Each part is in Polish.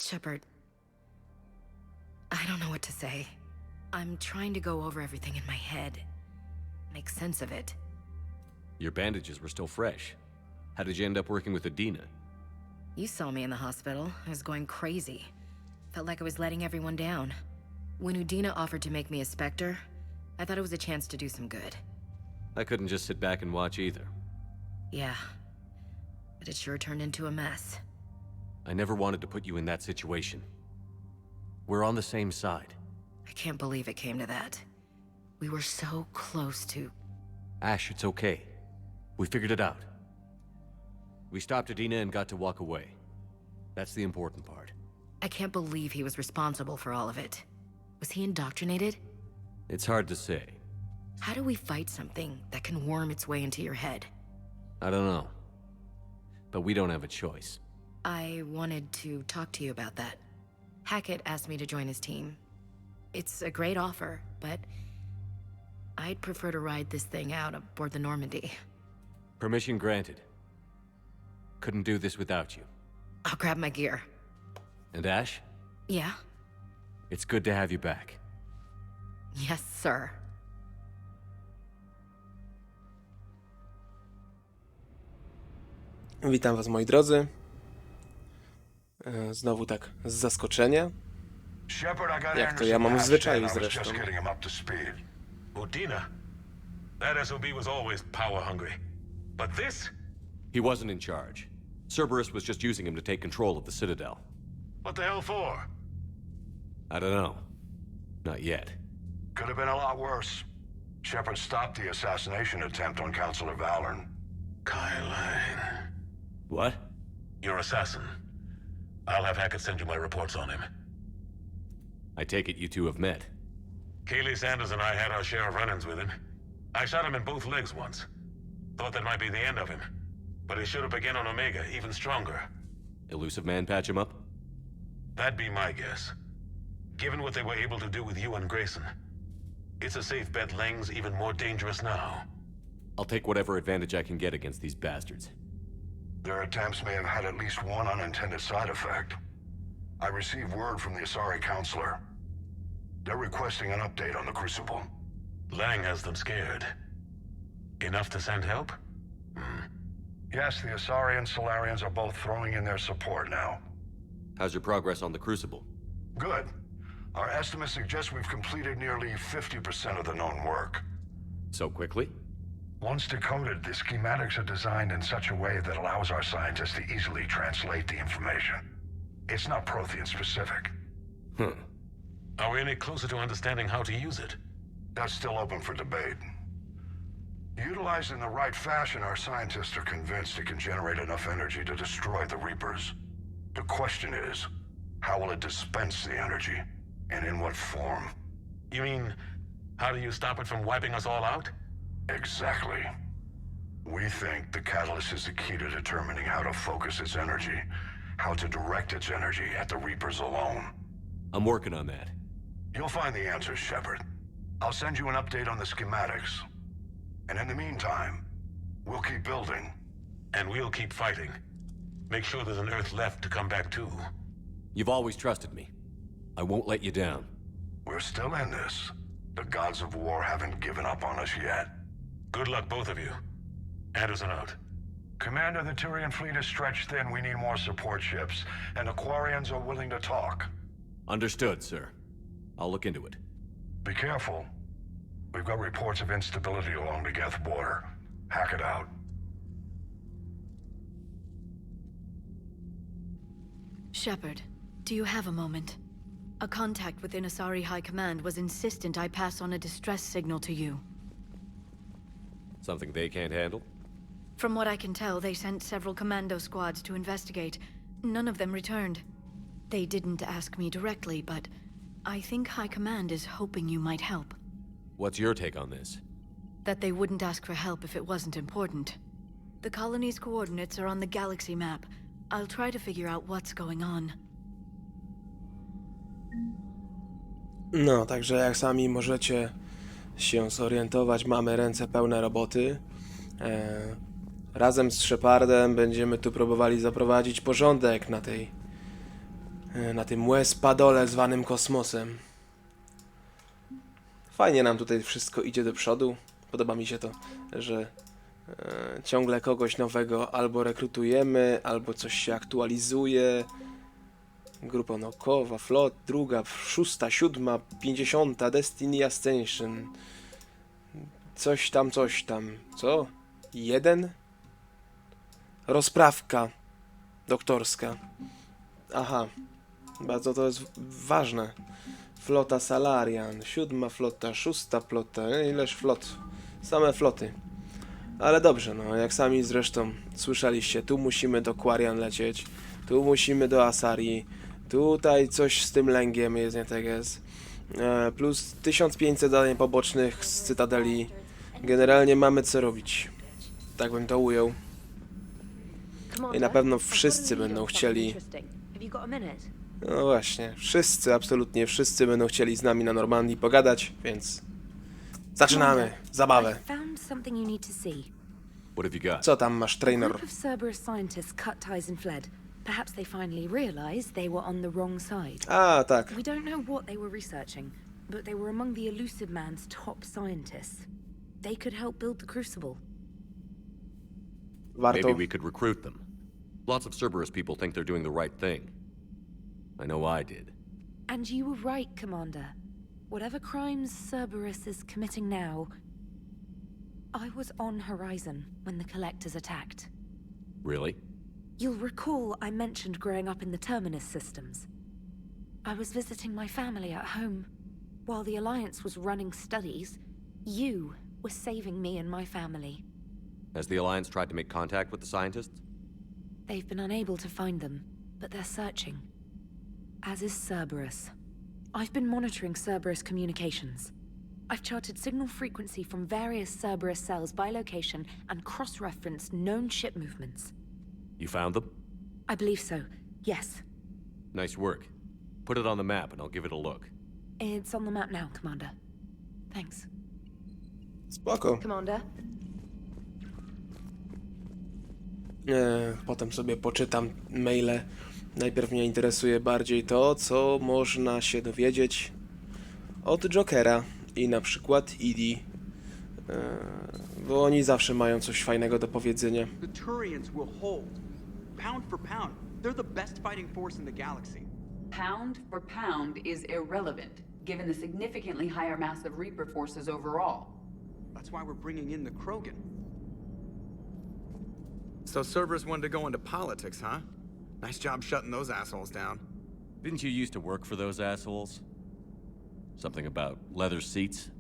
Shepard, I don't know what to say. I'm trying to go over everything in my head, make sense of it. Your bandages were still fresh. How did you end up working with Adina? You saw me in the hospital. I was going crazy. Felt like I was letting everyone down. When Udina offered to make me a Spectre, I thought it was a chance to do some good. I couldn't just sit back and watch either. Yeah, but it sure turned into a mess. I never wanted to put you in that situation. We're on the same side. I can't believe it came to that. We were so close to... Ash, it's okay. We figured it out. We stopped Adina and got to walk away. That's the important part. I can't believe he was responsible for all of it. Was he indoctrinated? It's hard to say. How do we fight something that can worm its way into your head? I don't know. But we don't have a choice. I wanted to talk to you about that. Hackett asked me to join his team. It's a great offer, but I'd prefer to ride this thing out aboard the Normandy. Permission granted. Couldn't do this without you. I'll grab my gear. And Ash? Yeah? It's good to have you back. Yes, sir. Witam was, moi drodzy. Znowu tak z zaskoczenia. Jak to ja mam w zwyczaju zresztą. Udina? That SOB was always power hungry. But this? He wasn't in charge. Cerberus was just using him to take control of the Citadel. What the hell for? I don't know. Not yet. Could have been a lot worse. Shepard stopped the assassination attempt on Counselor Valorn. Kyle. What? Your assassin. I'll have Hackett send you my reports on him. I take it you two have met. Kaylee Sanders and I had our share of run-ins with him. I shot him in both legs once. Thought that might be the end of him. But he showed up again on Omega, even stronger. Elusive Man patch him up? That'd be my guess. Given what they were able to do with you and Grayson. It's a safe bet Lang's even more dangerous now. I'll take whatever advantage I can get against these bastards. Their attempts may have had at least one unintended side effect. I received word from the Asari Counselor. They're requesting an update on the Crucible. Lang has them scared. Enough to send help? Yes, the Asari and Solarians are both throwing in their support now. How's your progress on the Crucible? Good. Our estimates suggest we've completed nearly 50% of the known work. So quickly? Once decoded, the schematics are designed in such a way that allows our scientists to easily translate the information. It's not Prothean specific. Are we any closer to understanding how to use it? That's still open for debate. Utilized in the right fashion, our scientists are convinced it can generate enough energy to destroy the Reapers. The question is, how will it dispense the energy? And in what form? You mean, how do you stop it from wiping us all out? Exactly. We think the catalyst is the key to determining how to focus its energy, how to direct its energy at the Reapers alone. I'm working on that. You'll find the answers, Shepard. I'll send you an update on the schematics. And in the meantime, we'll keep building. And we'll keep fighting. Make sure there's an Earth left to come back to. You've always trusted me. I won't let you down. We're still in this. The gods of war haven't given up on us yet. Good luck, both of you. Anderson out. Commander, the Turian fleet is stretched thin. We need more support ships. And Aquarians are willing to talk. Understood, sir. I'll look into it. Be careful. We've got reports of instability along the Geth border. Hack it out. Shepard, do you have a moment? A contact within Asari High Command was insistent I pass on a distress signal to you. Something they can't handle? From what I can tell, they sent several commando squads to investigate. None of them returned. They didn't ask me directly, but I think High Command is hoping you might help. What's your take on this? That they wouldn't ask for help if it wasn't important. The colony's coordinates are on the galaxy map. I'll try to figure out what's going on. No, także jak sami możecie się zorientować, mamy ręce pełne roboty. Razem z Shepardem będziemy tu próbowali zaprowadzić porządek na tym łez-padole zwanym kosmosem. Fajnie nam tutaj wszystko idzie do przodu. Podoba mi się to, że ciągle kogoś nowego albo rekrutujemy, albo coś się aktualizuje. Grupa naukowa, flot, druga, 6., 7., 50. Destiny Ascension. Coś tam. Co? 1? Rozprawka doktorska. Aha. Bardzo to jest ważne. Flota Salarian, 7. flota, 6. flota. Ileż flot? Same floty. Ale dobrze, no, jak sami zresztą słyszeliście, tu musimy do Quarian lecieć, tu musimy do Asarii, tutaj coś z tym lęgiem jest, nie tak jest. Plus 1500 zadań pobocznych z Cytadeli. Generalnie mamy co robić. Tak bym to ujął. I na pewno wszyscy będą chcieli... No właśnie, wszyscy, absolutnie wszyscy będą chcieli z nami na Normandii pogadać, więc... Zaczynamy zabawę. What have you got? Co tam masz, trainer? A group of Cerberus scientists cut ties and fled. Perhaps they finally realized they were on the wrong side. A, tak. We don't know what they were researching, but they were among the Elusive Man's top scientists. They could help build the Crucible. Warto. Maybe we could recruit them. Lots of Cerberus people think they're doing the right thing. I know I did. And you were right, Commander. Whatever crimes Cerberus is committing now, I was on Horizon when the Collectors attacked. Really? You'll recall I mentioned growing up in the Terminus systems. I was visiting my family at home. While the Alliance was running studies, you were saving me and my family. Has the Alliance tried to make contact with the scientists? They've been unable to find them, but they're searching. As is Cerberus. I've been monitoring Cerberus communications. I've charted signal frequency from various Cerberus cells by location and cross-referenced known ship movements. You found them? I believe so, yes. Nice work. Put it on the map and I'll give it a look. It's on the map now, Commander. Thanks. Spoko. Commander? Potem sobie poczytam maile. Najpierw mnie interesuje bardziej to, co można się dowiedzieć od Jokera i na przykład Edie. Bo oni zawsze mają coś fajnego do powiedzenia. The Turians will hold. Pound for pound, they're the best fighting force in the galaxy. Pound for pound is irrelevant, given the significantly higher mass of Reaper forces overall. That's why we're bringing in the Krogan. So Cerberus wanted to go into politics, huh? Nice job shutting those assholes down. Didn't you used to work for those assholes? Something about leather seats?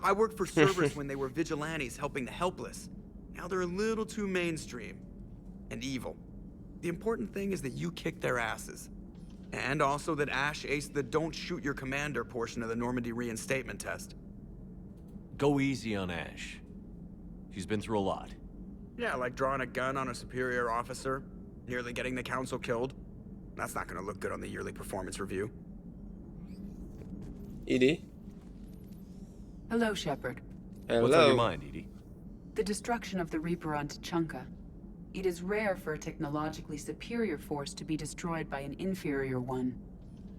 I worked for Cerberus when they were vigilantes helping the helpless. Now they're a little too mainstream. And evil. The important thing is that you kicked their asses. And also that Ash aced the don't shoot your commander portion of the Normandy reinstatement test. Go easy on Ash. She's been through a lot. Yeah, like drawing a gun on a superior officer, nearly getting the council killed. That's not gonna look good on the yearly performance review. Edie? Hello, Shepard. Hello. What's on your mind, Edie? The destruction of the Reaper on Tuchanka. It is rare for a technologically superior force to be destroyed by an inferior one.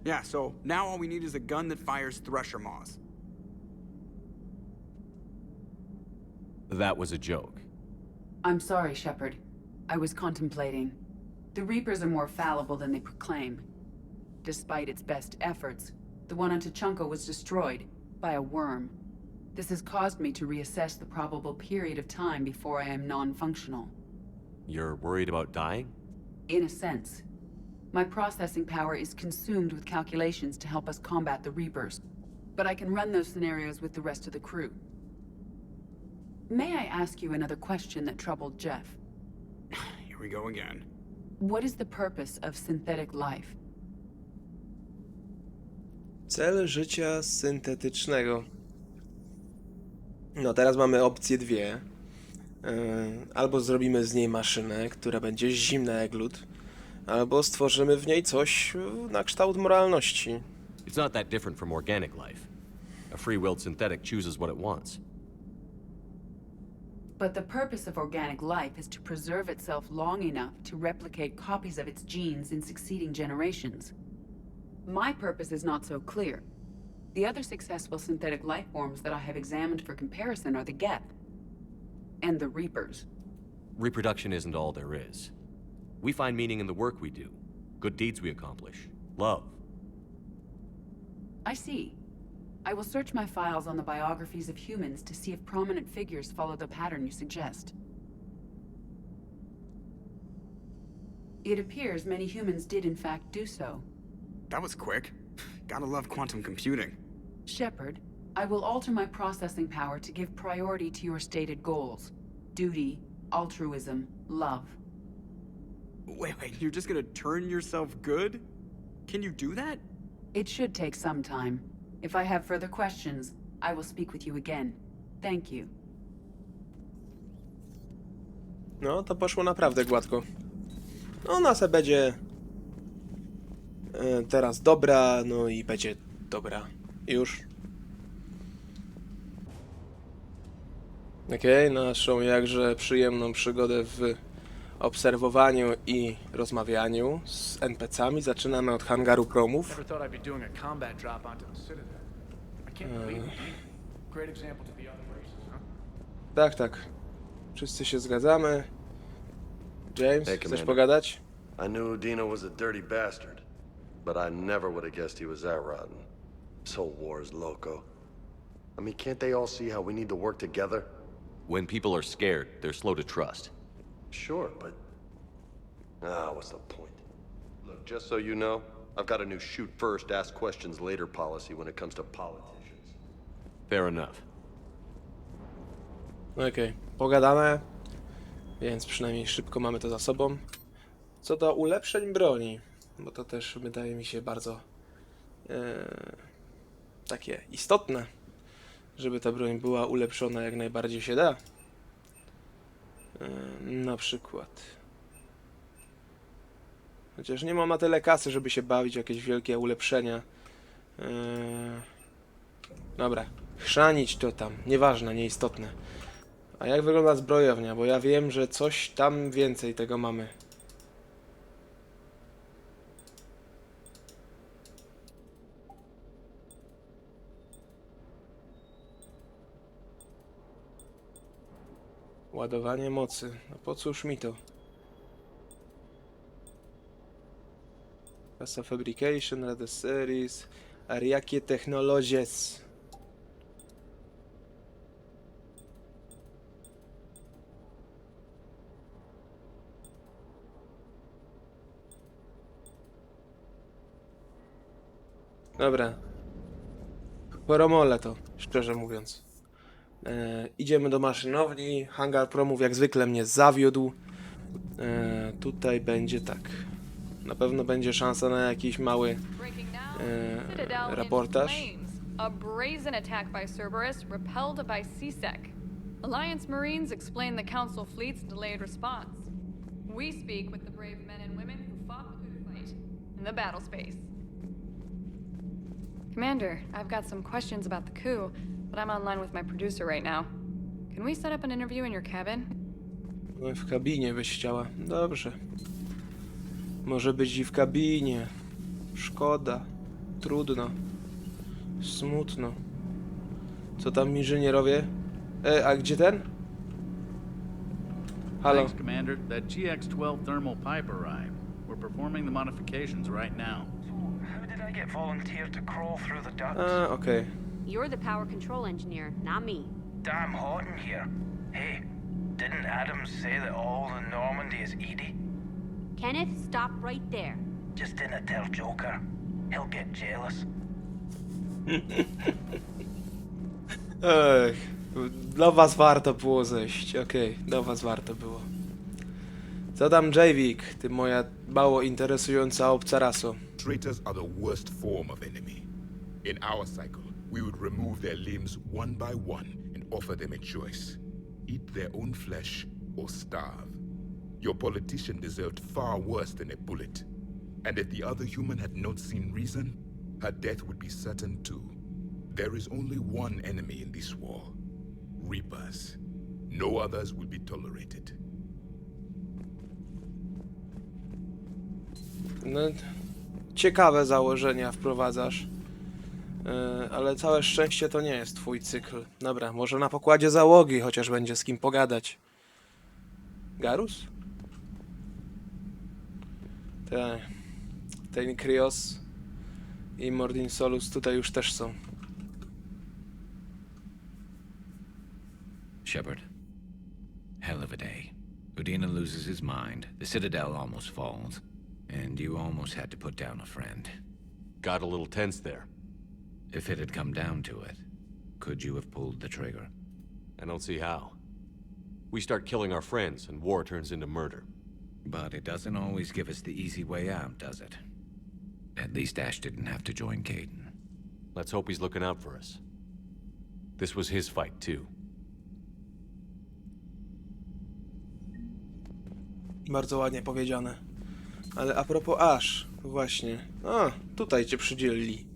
Yeah, so now all we need is a gun that fires Thresher Maws. That was a joke. I'm sorry, Shepard. I was contemplating. The Reapers are more fallible than they proclaim. Despite its best efforts, the one on Tuchanka was destroyed by a worm. This has caused me to reassess the probable period of time before I am non-functional. You're worried about dying? In a sense. My processing power is consumed with calculations to help us combat the Reapers, but I can run those scenarios with the rest of the crew. May I ask you another question that troubled Jeff? Here we go again. What is the purpose of synthetic life? Cel życia syntetycznego. No teraz mamy opcje dwie. Albo zrobimy z niej maszynę, która będzie zimna jak lód, albo stworzymy w niej coś na kształt moralności. It's not that different from organic life. A free-willed synthetic chooses what it wants. But the purpose of organic life is to preserve itself long enough to replicate copies of its genes in succeeding generations. My purpose is not so clear. The other successful synthetic life forms that I have examined for comparison are the Geth and the Reapers. Reproduction isn't all there is. We find meaning in the work we do, good deeds we accomplish, love. I see. I will search my files on the biographies of humans to see if prominent figures follow the pattern you suggest. It appears many humans did in fact do so. That was quick. Gotta love quantum computing. Shepard, I will alter my processing power to give priority to your stated goals. Duty, altruism, love. Wait, you're just gonna turn yourself good? Can you do that? It should take some time. If I have further questions, I will speak with you again. Thank you. No, to poszło naprawdę gładko. No, ona se będzie teraz dobra, no i będzie dobra. Już. Okej, naszą jakże przyjemną przygodę w obserwowaniu i rozmawianiu z NPC-ami zaczynamy od hangaru promów. Tak, tak. Wszyscy się zgadzamy. James, Hey, chcesz Commander. pogadać? I knew Dino was a dirty bastard, but I never would have guessed he was that rotten. This whole war is loco. I mean, can't they all see how we need to work together? When people are scared, they're slow to trust. Sure, but... what's the point? Look, just so you know, I've got a new shoot first, ask questions later policy when it comes to politicians. Fair enough. Okej, pogadane, więc przynajmniej szybko mamy to za sobą. Co do ulepszeń broni, bo to też wydaje mi się bardzo takie istotne, żeby ta broń była ulepszona jak najbardziej się da. Na przykład. Chociaż nie mam na tyle kasy, żeby się bawić w jakieś wielkie ulepszenia. Dobra, chrzanić to tam, nieważne, nieistotne. A jak wygląda zbrojownia? Bo ja wiem, że coś tam więcej tego mamy. Ładowanie mocy. No po cóż mi to? Kasa Fabrication, Rada Series. A jakie technologie? Dobra. Poromole to, szczerze mówiąc. Idziemy do maszynowni. Hangar promów jak zwykle mnie zawiódł. Tutaj będzie tak. Na pewno będzie szansa na jakiś mały raportaż. A brazen attack by Cerberus repelled by CSEC. Alliance Marines explain the Council fleet's delayed response. We speak with the brave men and women who fought the good fight in the battle space. Commander, I've got some questions about the coup, but I'm online with my producer right now. Can we set up an interview in your cabin? No, w kabinie byś chciała. Dobrze. Może być i w kabinie. Szkoda. Trudno. Smutno. Co tam inżynierowie? A gdzie ten? Halo. Thanks, Commander. That GX-12 thermal pipe arrived. We're performing the modifications right now. How did I get volunteered to crawl through the ducts? Okay. You're the power control engineer, not me. Damn hot in here. Hey, didn't Adams say that all the Normandy is Edie? Kenneth, stop right there. Just didn't tell Joker. He'll get jealous. Ech, do was warto było zejść. Okej, do was warto było. Co tam, Javik, ty moja mało interesująca obca raso? Traitors are the worst form of enemy. In our cycle, we would remove their limbs one by one and offer them a choice. Eat their own flesh or starve. Your politician deserved far worse than a bullet. And if the other human had not seen reason, her death would be certain too. There is only one enemy in this war. Reapers. No others will be tolerated. No, ciekawe założenia wprowadzasz. Ale całe szczęście to nie jest twój cykl. Dobra, może na pokładzie załogi chociaż będzie z kim pogadać. Garus? Ten Krios i Mordin Solus tutaj już też są. Shepard, hell of a day. Udina loses his mind, the Citadel almost falls, and you almost had to put down a friend. Got a little tense there. If it had come down to it, could you have pulled the trigger? I don't see how. We start killing our friends, and war turns into murder. But it doesn't always give us the easy way out, does it? At least Ash didn't have to join Caden. Let's hope he's looking out for us. This was his fight, too. Bardzo ładnie powiedziane. Ale a propos Ash, właśnie. A, tutaj cię przydzielili.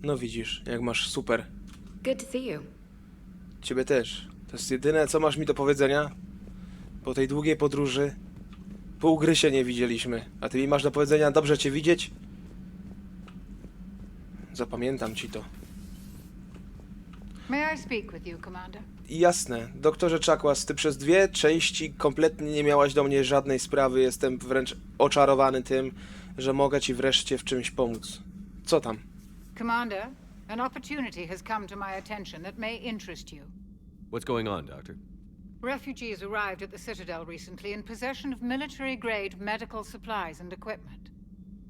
No widzisz, jak masz super. Good to see you. Ciebie też. To jest jedyne, co masz mi do powiedzenia? Po tej długiej podróży pół gry się nie widzieliśmy. A ty mi masz do powiedzenia, dobrze cię widzieć? Zapamiętam ci to. May I speak with you, Commander? Jasne. Doktorze Czakłas, ty przez 2 części kompletnie nie miałaś do mnie żadnej sprawy. Jestem wręcz oczarowany tym, że mogę ci wreszcie w czymś pomóc. Co tam? Commander, an opportunity has come to my attention that may interest you. What's going on, Doctor? Refugees arrived at the Citadel recently in possession of military-grade medical supplies and equipment.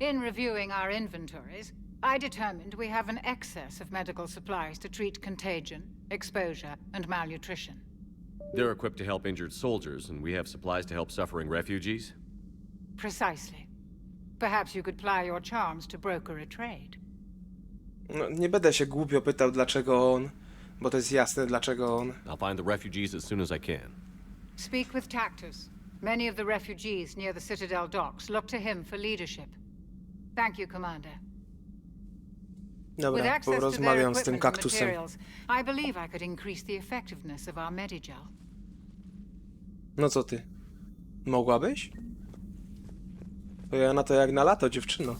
In reviewing our inventories, I determined we have an excess of medical supplies to treat contagion, exposure, and malnutrition. They're equipped to help injured soldiers, and we have supplies to help suffering refugees? Precisely. Perhaps you could ply your charms to broker a trade. No, nie będę się głupio pytał, dlaczego on, bo to jest jasne, dlaczego on. I'll find the refugees as soon as I can. Speak with Tactus. Many of the refugees near the Citadel docks look to him for leadership. Thank you, Commander. With Dobra, access to their porozmawiam z tym equipment and kaktusem. materials, I believe I could increase the effectiveness of our Medigel. No co ty? Mogłabyś? To ja na to jak na lato, dziewczyno.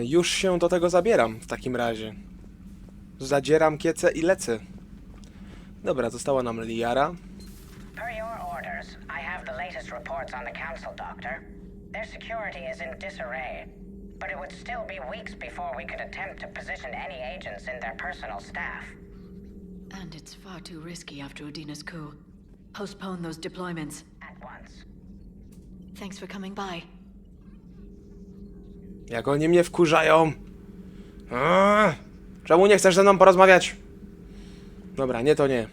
Już się do tego zabieram w takim razie. Zadzieram kiece i lecę. Dobra, została nam Liara. Per your orders, I have the latest reports on the Council, Doctor. Their security is in disarray, but it would still be weeks before we could attempt to position any agents in their personal staff. And it's far too risky after Udina's coup. Postpone those deployments. At once. Thanks for coming by. Jak oni mnie wkurzają. Czemu nie chcesz ze mną porozmawiać? Dobra, nie to nie.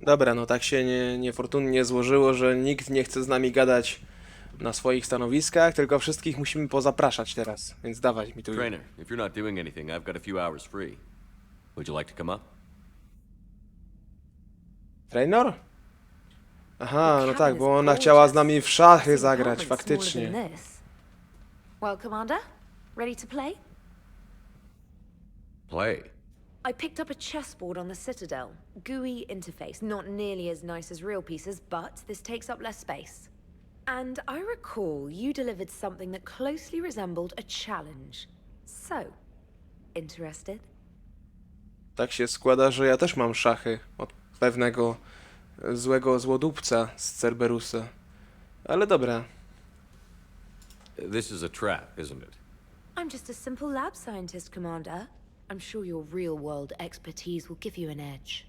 Dobra, no tak się niefortunnie złożyło, że nikt nie chce z nami gadać na swoich stanowiskach, tylko wszystkich musimy pozapraszać teraz, więc dawaj mi tu. Trainer, if you're not doing anything, I've got a few hours free. Would you like to come up? Trainer? Aha, no tak, bo ona chciała z nami w szachy zagrać, faktycznie. Well, Commander, ready to play? Play? I picked up a chessboard on the Citadel. GUI interface, not nearly as nice as real pieces, but this takes up less space. And I recall you delivered something that closely resembled a challenge. So, interested? Tak się składa, że ja też mam szachy od pewnego złego złodupca z Cerberusa. Ale dobra. This is a trap, isn't it? I'm just a simple lab scientist, Commander. I'm sure your real-world expertise will give you an edge.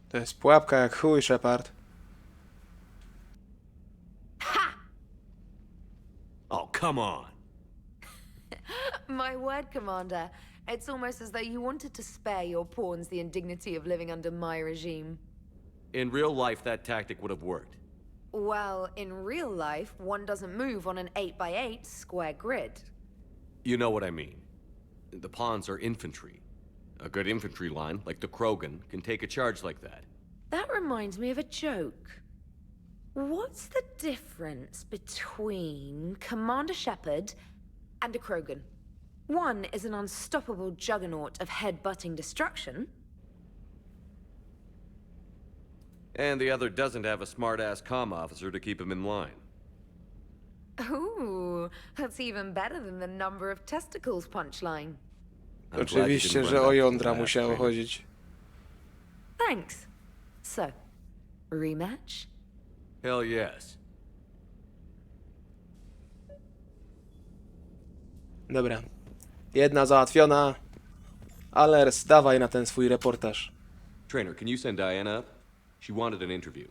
To jest pułapka jak chuj, Shepard. Ha! Oh, come on! My word, Commander. It's almost as though you wanted to spare your pawns the indignity of living under my regime. In real life, that tactic would have worked. Well, in real life, one doesn't move on an 8x8 square grid. You know what I mean. The pawns are infantry. A good infantry line, like the Krogan, can take a charge like that. That reminds me of a joke. What's the difference between Commander Shepard and a Krogan? One is an unstoppable juggernaut of head-butting destruction. And the other doesn't have a smart-ass comm officer to keep him in line. Ooh, that's even better than the number of testicles punchline. Oczywiście, że o jądra musiało chodzić. Thanks. So, rematch? Hell yes. Dobra. Jedna załatwiona. Alers, dawaj na ten swój reportaż. Trainer, can you send Diana up? She wanted an interview.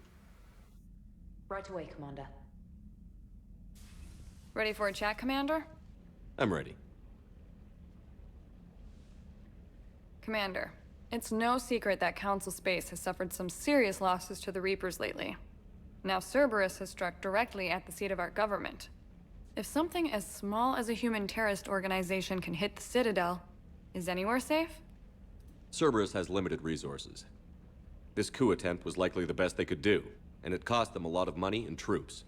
Right away, Commander. Ready for a chat, Commander? I'm ready. Commander, it's no secret that Council Space has suffered some serious losses to the Reapers lately. Now Cerberus has struck directly at the seat of our government. If something as small as a human terrorist organization can hit the Citadel, is anywhere safe? Cerberus has limited resources. This coup attempt was likely the best they could do, and it cost them a lot of money and troops.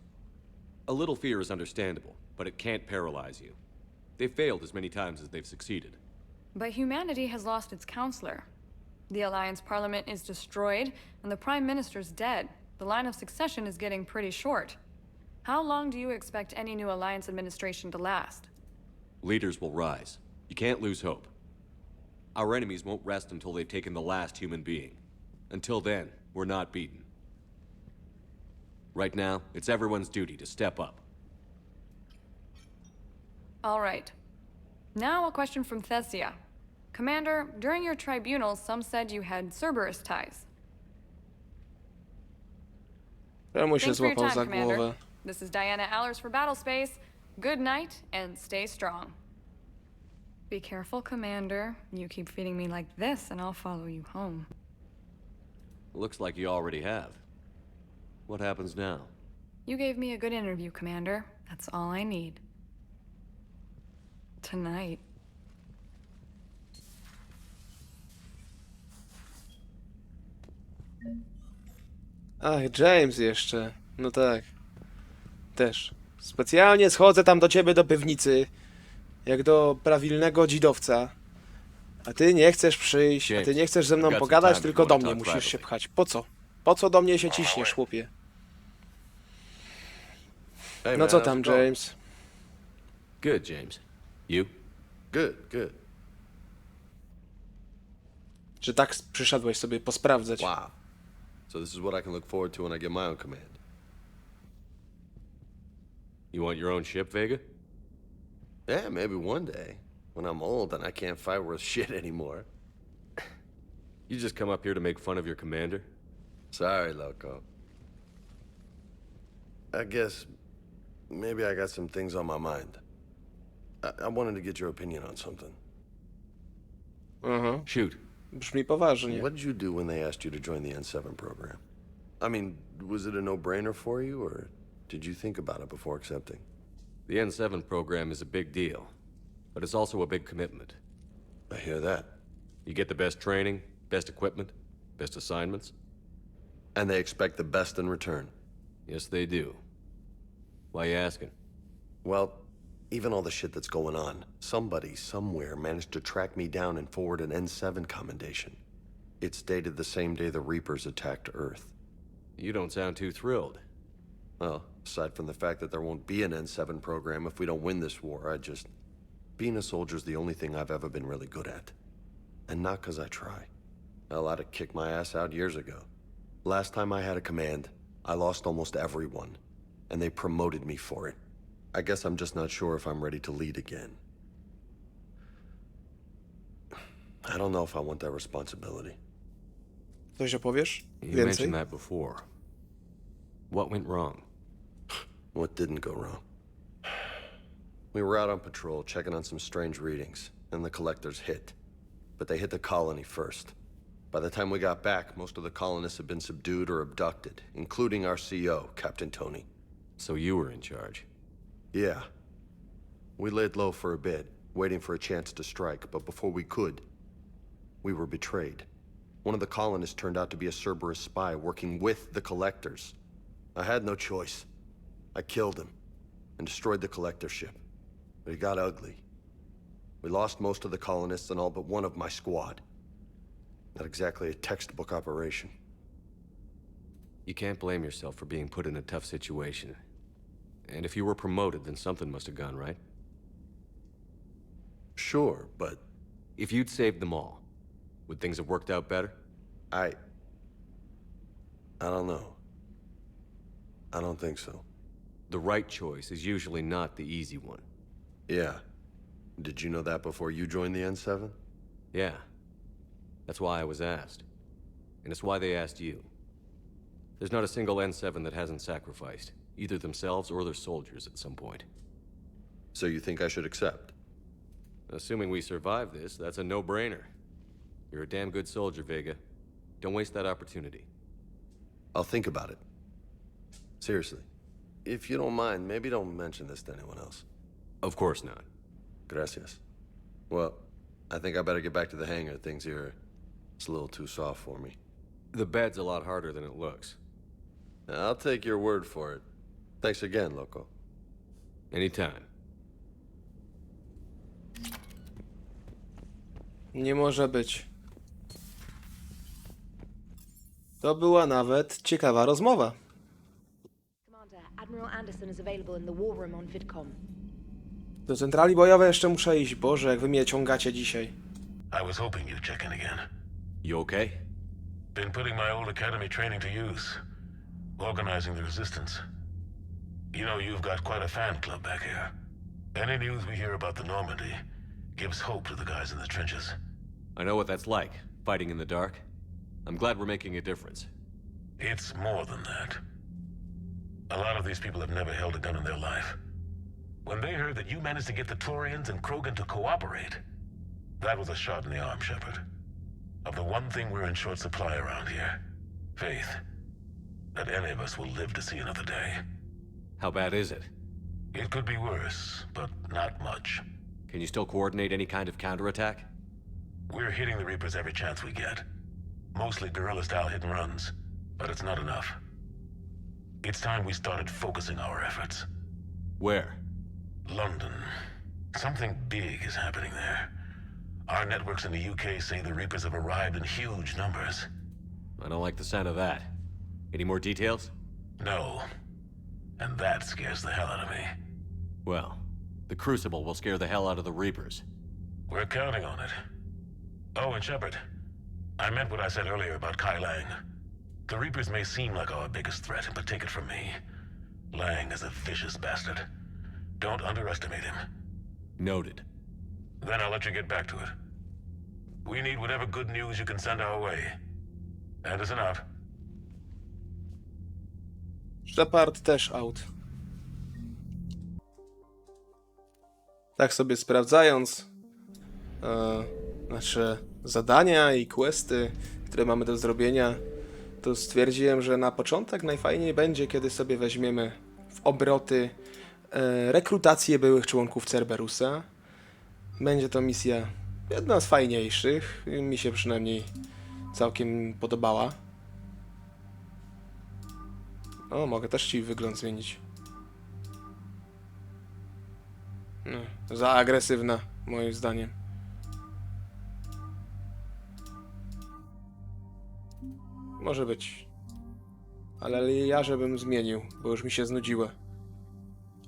A little fear is understandable, but it can't paralyze you. They've failed as many times as they've succeeded. But humanity has lost its counselor. The Alliance Parliament is destroyed, and the Prime Minister's dead. The line of succession is getting pretty short. How long do you expect any new Alliance administration to last? Leaders will rise. You can't lose hope. Our enemies won't rest until they've taken the last human being. Until then, we're not beaten. Right now, it's everyone's duty to step up. All right. Now a question from Thessia. Commander, during your tribunal, some said you had Cerberus ties. Czemu się Thanks for your złapał time, za Commander. głowę? This is Diana Allers for Battlespace. Good night, and stay strong. Be careful, Commander. You keep feeding me like this, and I'll follow you home. Looks like you already have. What happens now? You gave me a good interview, Commander. That's all I need. Tonight. Ach, James jeszcze. No tak. Też. Specjalnie schodzę tam do ciebie do piwnicy, jak do prawilnego dzidowca. A ty nie chcesz przyjść, a ty nie chcesz ze mną pogadać, tylko do mnie musisz się pchać. Po co? Po co do mnie się ciśniesz, chłopie? No co tam, James? Good, James. You? Good, good. Że tak przyszedłeś sobie posprawdzać. Wow. So this is what I can look forward to when I get my own command. You want your own ship, Vega? Yeah, maybe one day. When I'm old and I can't fight worth shit anymore. You just come up here to make fun of your commander? Sorry, Loco. I guess maybe I got some things on my mind. I wanted to get your opinion on something. Shoot. Brzmi poważnie. What did you do when they asked you to join the N7 program? I mean, was it a no-brainer for you, or did you think about it before accepting? The N7 program is a big deal, but it's also a big commitment. I hear that. You get the best training, best equipment, best assignments. And they expect the best in return. Yes, they do. Why you asking? Well, even all the shit that's going on, somebody, somewhere, managed to track me down and forward an N7 commendation. It's dated the same day the Reapers attacked Earth. You don't sound too thrilled. Well, aside from the fact that there won't be an N7 program if we don't win this war, being a soldier's the only thing I've ever been really good at. And not 'cause I try. Hell, I'd have kicked my ass out years ago. Last time I had a command, I lost almost everyone, and they promoted me for it. I guess I'm just not sure if I'm ready to lead again. I don't know if I want that responsibility. Coś opowiesz? You Więcej? mentioned that before. What went wrong? What didn't go wrong? We were out on patrol, checking on some strange readings, and the collectors hit. But they hit the colony first. By the time we got back, most of the colonists had been subdued or abducted, including our CO, Captain Tony. So you were in charge? Yeah. We laid low for a bit, waiting for a chance to strike, but before we could, we were betrayed. One of the colonists turned out to be a Cerberus spy working with the collectors. I had no choice. I killed him and destroyed the collector ship. But it got ugly. We lost most of the colonists and all but one of my squad. Not exactly a textbook operation. You can't blame yourself for being put in a tough situation. And if you were promoted, then something must have gone right. Sure, but... If you'd saved them all, would things have worked out better? I don't know. I don't think so. The right choice is usually not the easy one. Yeah. Did you know that before you joined the N7? Yeah. That's why I was asked. And it's why they asked you. There's not a single N7 that hasn't sacrificed, either themselves or their soldiers at some point. So you think I should accept? Assuming we survive this, that's a no-brainer. You're a damn good soldier, Vega. Don't waste that opportunity. I'll think about it. Seriously. If you don't mind, maybe don't mention this to anyone else. Of course not. Gracias. Well, I think I better get back to the hangar. Things here, it's a little too soft for me. The bed's a lot harder than it looks. I'll take your word for it. Thanks again, Loco. Anytime. Nie może być. To była nawet ciekawa rozmowa. Commander, Admiral Anderson is available in the war room on VidCom. Do centrali bojowej jeszcze muszę iść. Boże, jak wy mnie ciągacie dzisiaj. I was hoping you'd check in again. You okay? Been putting my old academy training to use. Organizing the resistance. You know, you've got quite a fan club back here. Any news we hear about the Normandy gives hope to the guys in the trenches. I know what that's like, fighting in the dark. I'm glad we're making a difference. It's more than that. A lot of these people have never held a gun in their life. When they heard that you managed to get the Turians and Krogan to cooperate, that was a shot in the arm, Shepard. Of the one thing we're in short supply around here, faith. That any of us will live to see another day. How bad is it? It could be worse, but not much. Can you still coordinate any kind of counterattack? We're hitting the Reapers every chance we get. Mostly guerrilla-style hit and runs, but it's not enough. It's time we started focusing our efforts. Where? London. Something big is happening there. Our networks in the UK say the Reapers have arrived in huge numbers. I don't like the sound of that. Any more details? No. And that scares the hell out of me. Well, the Crucible will scare the hell out of the Reapers. We're counting on it. Oh, and Shepard, I meant what I said earlier about Kai Lang. The Reapers may seem like our biggest threat, but take it from me. Lang is a vicious bastard. Don't underestimate him. Noted. Then I'll let you get back to it. We need whatever good news you can send our way. Anderson out. Shepard też out. Tak sobie sprawdzając, zadania i questy, które mamy do zrobienia, to stwierdziłem, że na początek najfajniej będzie, kiedy sobie weźmiemy w obroty rekrutację byłych członków Cerberusa. Będzie to misja jedna z fajniejszych, mi się przynajmniej całkiem podobała. O, mogę też ci wygląd zmienić. No, za agresywna, moim zdaniem. Może być. Ale ja żebym zmienił, bo już mi się znudziły.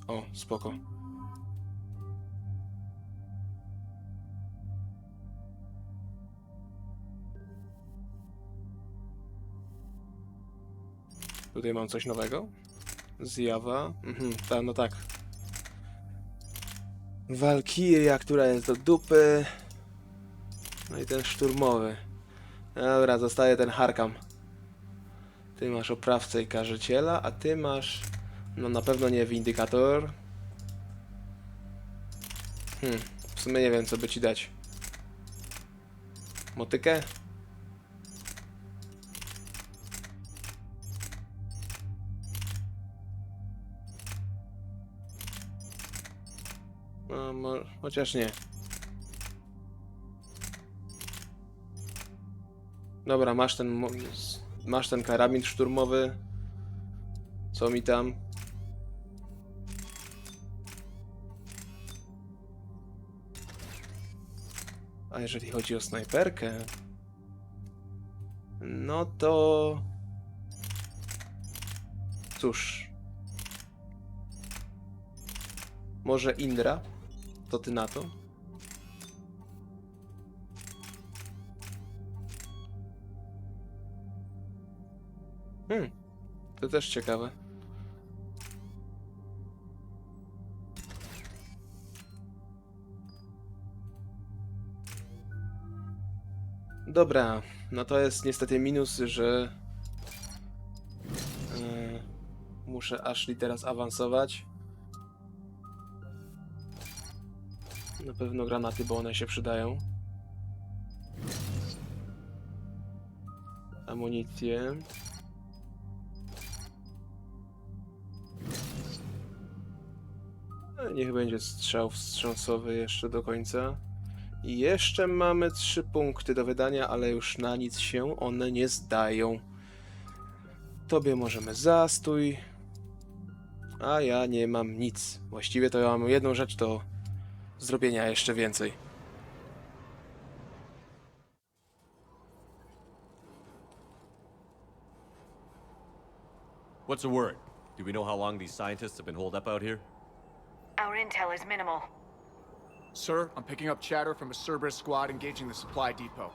O, spoko. Tutaj mam coś nowego. Zjawa. No tak. Walkiria, która jest do dupy. No i ten szturmowy. Dobra, zostaje ten Harkam. Ty masz oprawcę i karzyciela, a ty masz... No na pewno nie windykator. W sumie nie wiem, co by ci dać. Motykę? No, chociaż nie. Dobra, masz ten karabin szturmowy. Co mi tam? A jeżeli chodzi o snajperkę, no to... Cóż... Może Indra? To ty na to? To też ciekawe. Dobra, no to jest niestety minus, że muszę Ashley teraz awansować. Na pewno granaty, bo one się przydają. Amunicję. Niech będzie strzał wstrząsowy jeszcze do końca. I jeszcze mamy 3 punkty do wydania, ale już na nic się one nie zdają. Tobie możemy zastój. A ja nie mam nic. Właściwie to ja mam jedną rzecz do zrobienia jeszcze więcej. What's the word? Do we know how long these scientists have been holed up out here? Our intel is minimal. Sir, I'm picking up chatter from a Cerberus squad engaging the supply depot.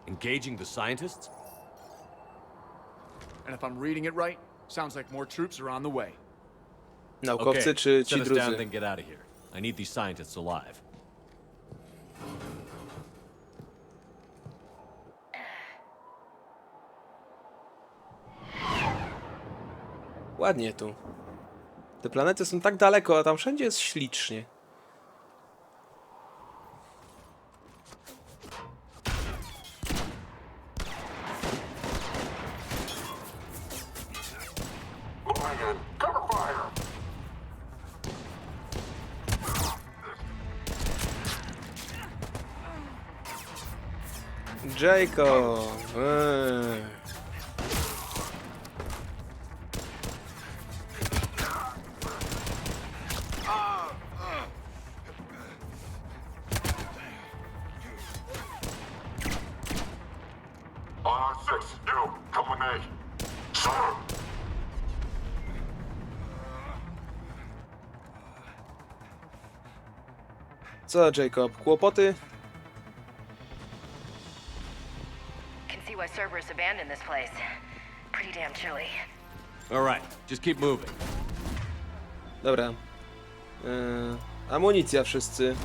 Engaging the scientists? And if I'm reading it right, sounds like more troops are on the way. Naukowcy czy ci set us down, drudzy? then get out of here. I need these scientists alive. Ładnie tu. Te planety są tak daleko, a tam wszędzie jest ślicznie. Jacob! Co, Jacob? Kłopoty? Can see why Cerberus abandoned this place. Pretty damn chilly. All right, just keep moving. Dobra. Amunicja wszyscy.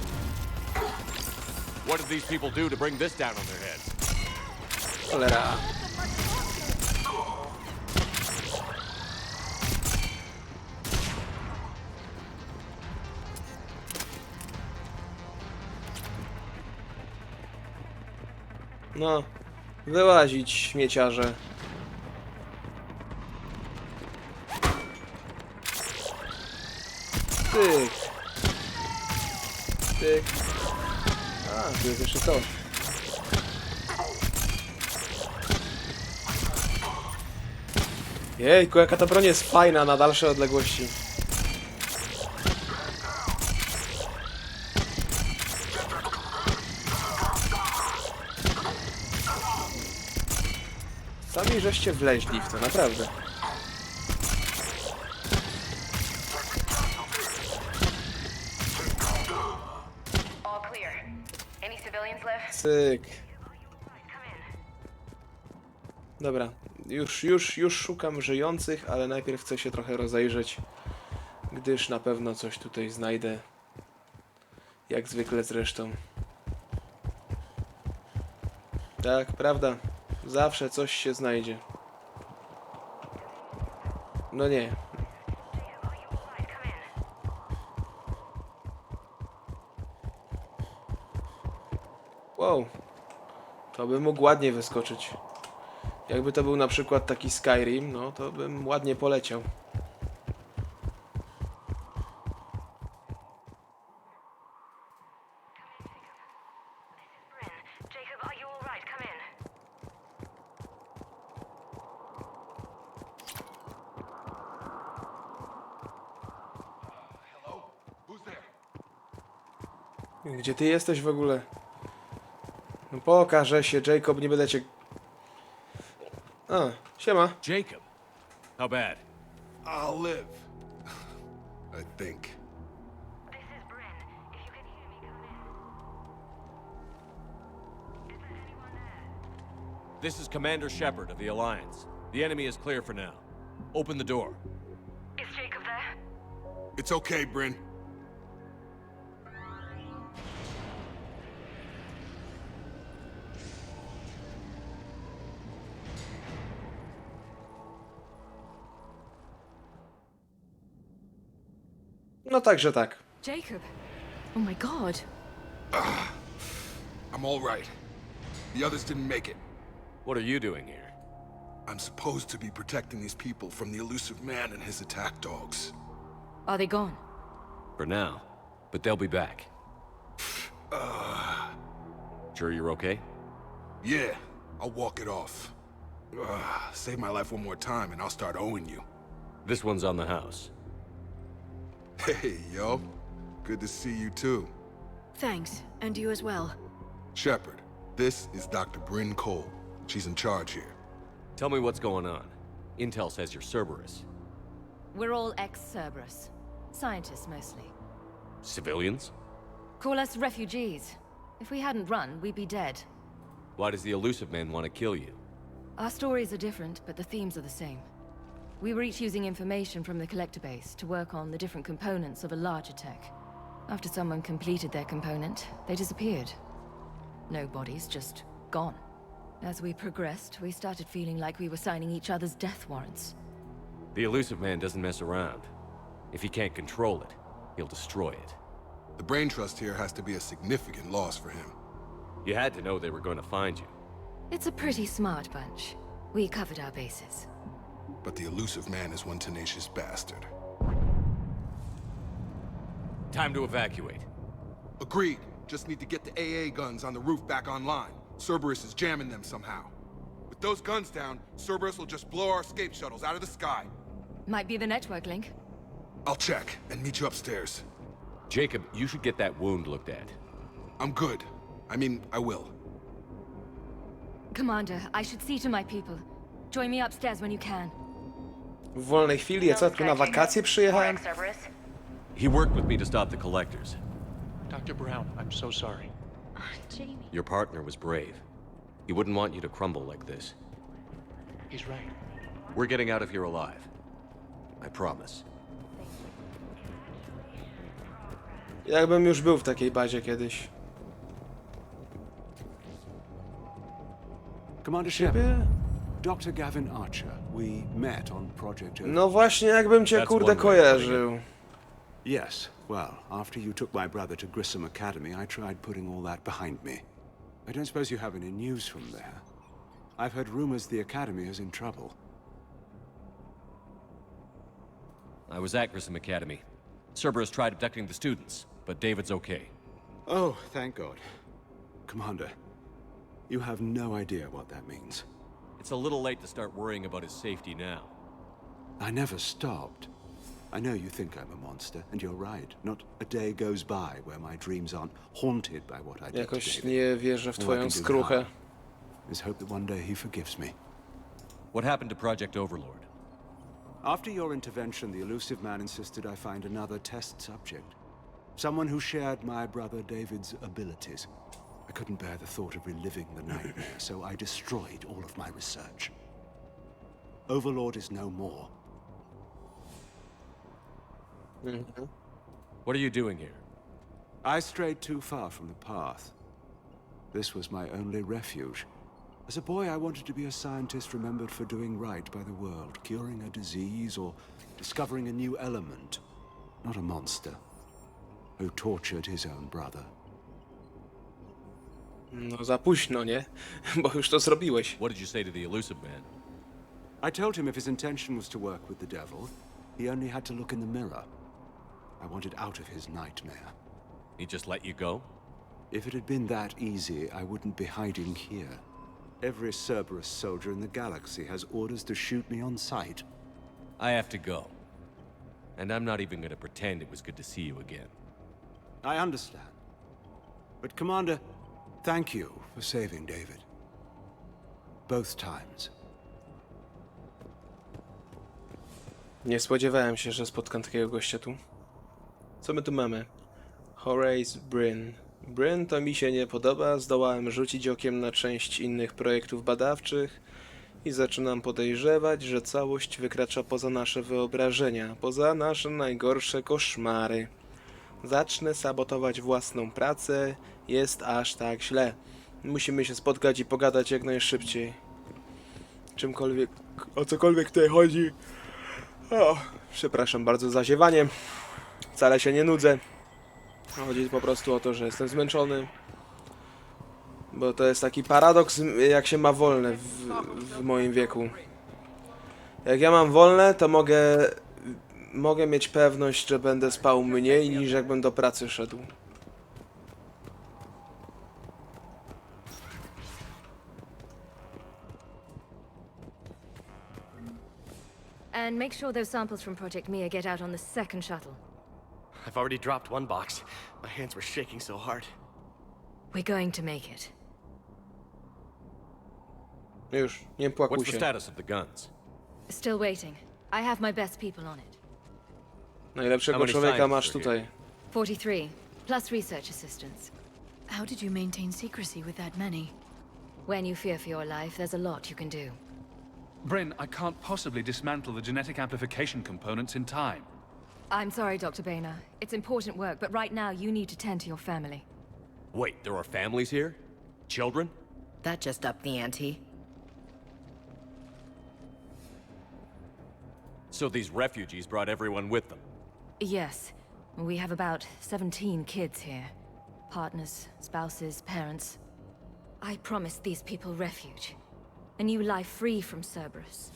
What did these people do to bring this down on their heads? Cholera. No, wyłazić, śmieciarze. Tyk. Tyk. A, tu jest jeszcze coś. Jejku, jaka ta broń jest fajna na dalsze odległości. Sami żeście wleźli w to, naprawdę. Cyk. Dobra, już szukam żyjących, ale najpierw chcę się trochę rozejrzeć, gdyż na pewno coś tutaj znajdę. Jak zwykle zresztą. Tak, prawda. Zawsze coś się znajdzie. No nie. Wow. To bym mógł ładnie wyskoczyć. Jakby to był na przykład taki Skyrim, no to bym ładnie poleciał. Gdzie ty jesteś w ogóle? No pokażę się, Jacob, nie będę cię... A, siema. Jacob, how bad? I'll live. I think. This is Commander Shepard of the Alliance. The enemy is clear for now. Open the door. Is Jacob there? It's okay, Bryn. No także tak. Jacob. Oh my god. I'm all right. The others didn't make it. What are you doing here? I'm supposed to be protecting these people from the elusive man and his attack dogs. Are they gone? For now. But they'll be back. Sure you're okay? Yeah, I'll walk it off. Save my life one more time and I'll start owing you. This one's on the house. Hey, yo. Good to see you too. Thanks, and you as well. Shepard, this is Dr. Bryn Cole. She's in charge here. Tell me what's going on. Intel says you're Cerberus. We're all ex-Cerberus. Scientists, mostly. Civilians? Call us refugees. If we hadn't run, we'd be dead. Why does the elusive man want to kill you? Our stories are different, but the themes are the same. We were each using information from the collector base to work on the different components of a larger tech. After someone completed their component, they disappeared. No bodies, just gone. As we progressed, we started feeling like we were signing each other's death warrants. The elusive man doesn't mess around. If he can't control it, he'll destroy it. The brain trust here has to be a significant loss for him. You had to know they were going to find you. It's a pretty smart bunch. We covered our bases. But the elusive man is one tenacious bastard. Time to evacuate. Agreed. Just need to get the AA guns on the roof back online. Cerberus is jamming them somehow. With those guns down, Cerberus will just blow our escape shuttles out of the sky. Might be the network link. I'll check and meet you upstairs. Jacob, you should get that wound looked at. I'm good. I mean, I will. Commander, I should see to my people. Join me upstairs when you can. W wolnej chwili, ja co, tu na wakacje przyjechałem? He worked with me to stop the collectors. Dr. Brown, I'm so sorry. Jamie. Your partner was brave. He wouldn't want you to crumble like this. He's right. We're getting out of here alive. I promise. Jakbym już był w takiej bazie kiedyś. Commander Shepard, Dr. Gavin Archer, we met on Project Earth. No właśnie, jakbym cię kurde kojarzył. Yes, well, after you took my brother to Grissom Academy, I tried putting all that behind me. I don't suppose you have any news from there. I've heard rumors the Academy is in trouble. I was at Grissom Academy. Cerberus tried abducting the students, but David's okay. Oh, thank God. Commander, you have no idea what that means. It's a little late to start worrying about his safety now. I never stopped. I know you think I'm a monster, and you're right. Not a day goes by where my dreams aren't haunted by what I did to Jakoś David. nie wierzę w All I twoją can do skruchę. now is hope that one day he forgives me. What happened to Project Overlord? After your intervention, the elusive man insisted I find another test subject. Someone who shared my brother David's abilities. I couldn't bear the thought of reliving the nightmare, so I destroyed all of my research. Overlord is no more. What are you doing here? I strayed too far from the path. This was my only refuge. As a boy, I wanted to be a scientist remembered for doing right by the world, curing a disease or discovering a new element. Not a monster who tortured his own brother. No za późno, nie? Bo już to zrobiłeś. What did you say to the elusive man? I told him if his intention was to work with the devil, he only had to look in the mirror. I wanted out of his nightmare. He just let you go? If it had been that easy, I wouldn't be hiding here. Every Cerberus soldier in the galaxy has orders to shoot me on sight. I have to go. And I'm not even going to pretend it was good to see you again. I understand. But Commander, thank you for saving David. Both times. Nie spodziewałem się, że spotkam takiego gościa tu. Co my tu mamy? Horace Bryn. Bryn to mi się nie podoba, zdołałem rzucić okiem na część innych projektów badawczych i zaczynam podejrzewać, że całość wykracza poza nasze wyobrażenia, poza nasze najgorsze koszmary. Zacznę sabotować własną pracę, jest aż tak źle. Musimy się spotkać i pogadać jak najszybciej. Czymkolwiek, o cokolwiek tutaj chodzi. O, przepraszam bardzo za ziewanie. Wcale się nie nudzę. Chodzi po prostu o to, że jestem zmęczony. Bo to jest taki paradoks, jak się ma wolne w moim wieku. Jak ja mam wolne, to mogę mieć pewność, że będę spał mniej niż jakbym do pracy szedł. And make sure those samples from Project Mia get out on the second shuttle. I've already dropped one box. My hands were shaking so hard. We're going to make it. Już, nie płakuj What's the się. status of the guns? Still waiting. I have my best people on it. Najlepszego człowieka masz tutaj. 43, plus research assistants. How did you maintain secrecy with that many? When you fear for your life, there's a lot you can do. Bryn, I can't possibly dismantle the genetic amplification components in time. I'm sorry, Dr. Boehner. It's important work, but right now you need to tend to your family. Wait, there are families here? Children? That just upped the ante. So these refugees brought everyone with them? Yes. We have about 17 kids here. Partners, spouses, parents. I promised these people refuge. A new life free from Cerberus.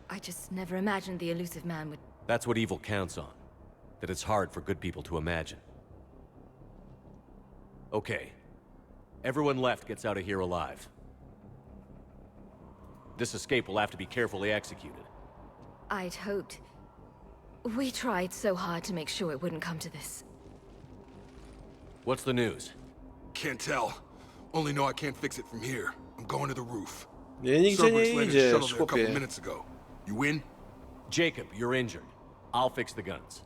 I just never imagined the elusive man would... That's what evil counts on. That it's hard for good people to imagine. Okay. Everyone left gets out of here alive. This escape will have to be carefully executed. I'd hoped... We tried so hard to make sure it wouldn't come to this. What's the news? Can't tell. Only know I can't fix it from here. I'm going to the roof. Nie, nigdzie Cerberus nie landed a shuttle idziesz, there a couple chłopie. minutes ago. You win? Jacob, you're injured. I'll fix the guns.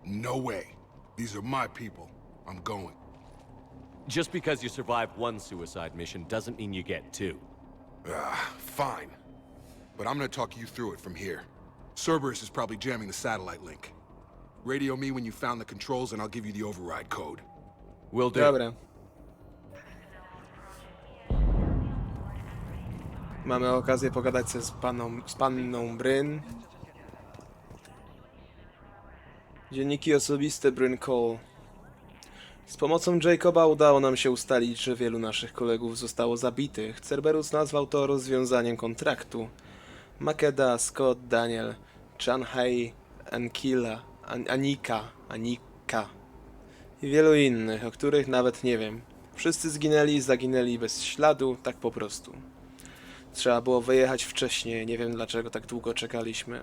No way. These are my people. I'm going. Just because you survived one suicide mission doesn't mean you get two. Fine. But I'm gonna talk you through it from here. Cerberus is probably jamming the satellite link. Radio me when you found the controls and I'll give you the override code. Will do. Dobra. Mamy okazję pogadać z panną Bryn. Dzienniki osobiste Bryn Cole. Z pomocą Jacoba udało nam się ustalić, że wielu naszych kolegów zostało zabitych. Cerberus nazwał to rozwiązaniem kontraktu. Makeda, Scott, Daniel, Chanhai, Ankila, Anika i wielu innych, o których nawet nie wiem. Wszyscy zaginęli bez śladu, tak po prostu. Trzeba było wyjechać wcześniej, nie wiem dlaczego tak długo czekaliśmy.